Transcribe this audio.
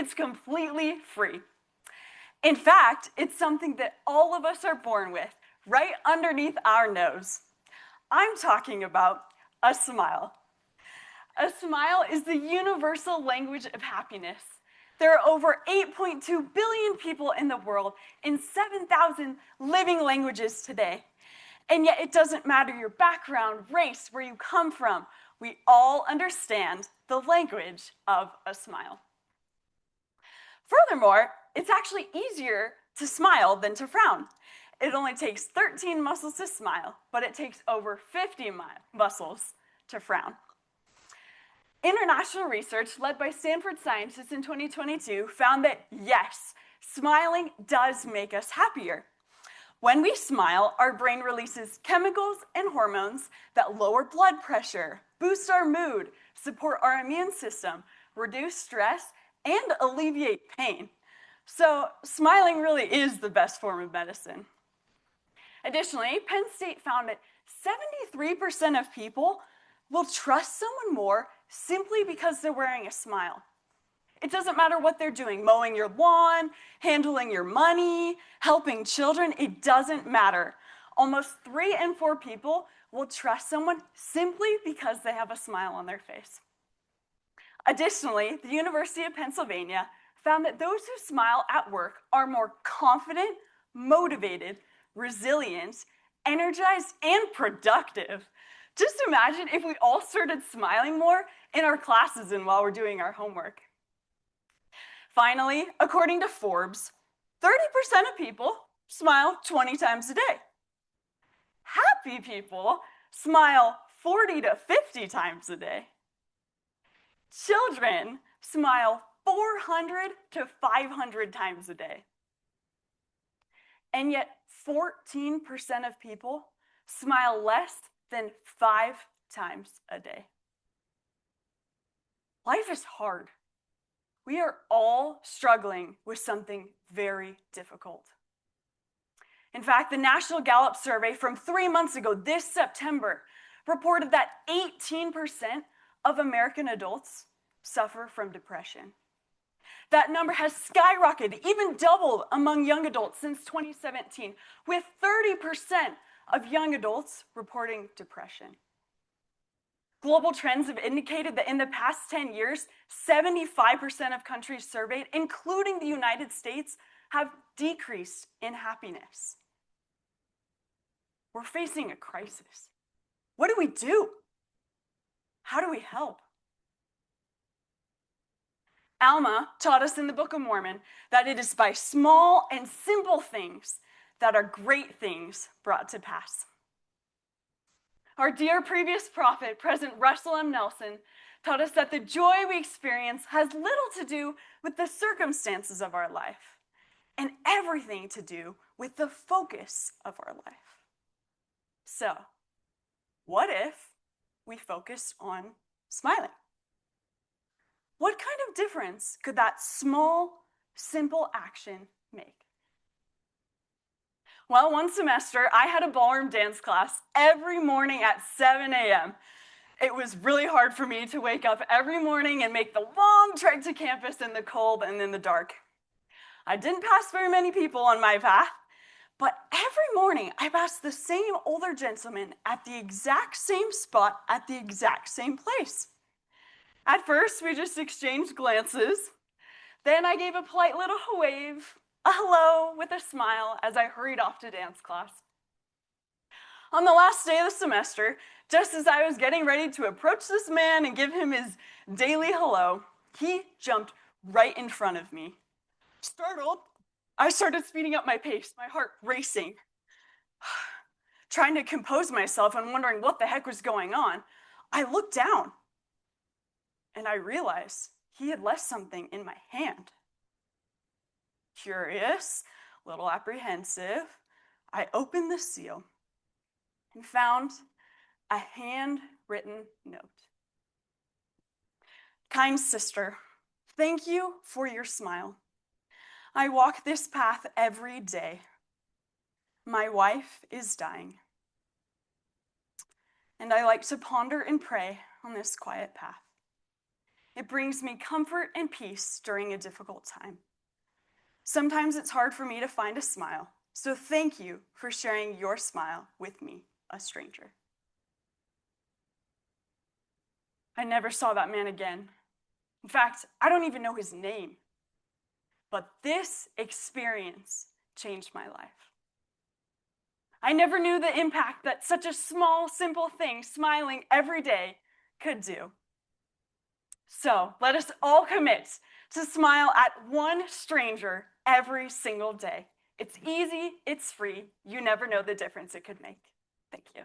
it's completely free. In fact, it's something that all of us are born with, right underneath our nose. I'm talking about a smile. A smile is the universal language of happiness. There are over 8.2 billion people in the world in 7,000 living languages today. And yet it doesn't matter your background, race, where you come from. We all understand the language of a smile. Furthermore, it's actually easier to smile than to frown. It only takes 13 muscles to smile, but it takes over 50 muscles to frown. International research led by Stanford scientists in 2022 found that yes, smiling does make us happier. When we smile, our brain releases chemicals and hormones that lower blood pressure, boost our mood, support our immune system, reduce stress, and alleviate pain. So smiling really is the best form of medicine. Additionally, Penn State found that 73% of people will trust someone more simply because they're wearing a smile. It doesn't matter what they're doing, mowing your lawn, handling your money, helping children, it doesn't matter. Almost 3 in 4 people will trust someone simply because they have a smile on their face. Additionally, the University of Pennsylvania found that those who smile at work are more confident, motivated, resilient, energized, and productive. Just imagine if we all started smiling more in our classes and while we're doing our homework. Finally, according to Forbes, 30% of people smile 20 times a day. Happy people smile 40 to 50 times a day. Children smile 400 to 500 times a day. And yet 14% of people smile less than 5 times a day. Life is hard. We are all struggling with something very difficult. In fact, the National Gallup survey from 3 months ago, this September, reported that 18% of American adults suffer from depression. That number has skyrocketed, even doubled among young adults since 2017, with 30% of young adults reporting depression. Global trends have indicated that in the past 10 years, 75% of countries surveyed, including the United States, have decreased in happiness. We're facing a crisis. What do we do? How do we help? Alma taught us in the Book of Mormon that it is by small and simple things that are great things brought to pass. Our dear previous prophet, President Russell M. Nelson, taught us that the joy we experience has little to do with the circumstances of our life and everything to do with the focus of our life. So, what if we focus on smiling? What kind of difference could that small, simple action make? Well, one semester, I had a ballroom dance class every morning at 7 a.m. It was really hard for me to wake up every morning and make the long trek to campus in the cold and in the dark. I didn't pass very many people on my path, but every morning I passed the same older gentleman at the exact same spot at the exact same place. At first, we just exchanged glances. Then I gave a polite little wave, a hello with a smile as I hurried off to dance class. On the last day of the semester, just as I was getting ready to approach this man and give him his daily hello, he jumped right in front of me. Startled, I started speeding up my pace, my heart racing. Trying to compose myself and wondering what the heck was going on, I looked down and I realized he had left something in my hand. Curious, a little apprehensive, I opened the seal and found a handwritten note. Kind sister, thank you for your smile. I walk this path every day. My wife is dying, and I like to ponder and pray on this quiet path. It brings me comfort and peace during a difficult time. Sometimes it's hard for me to find a smile, so thank you for sharing your smile with me, a stranger. I never saw that man again. In fact, I don't even know his name. But this experience changed my life. I never knew the impact that such a small, simple thing, smiling every day, could do. So let us all commit to smile at one stranger every single day. It's easy, it's free, you never know the difference it could make. Thank you.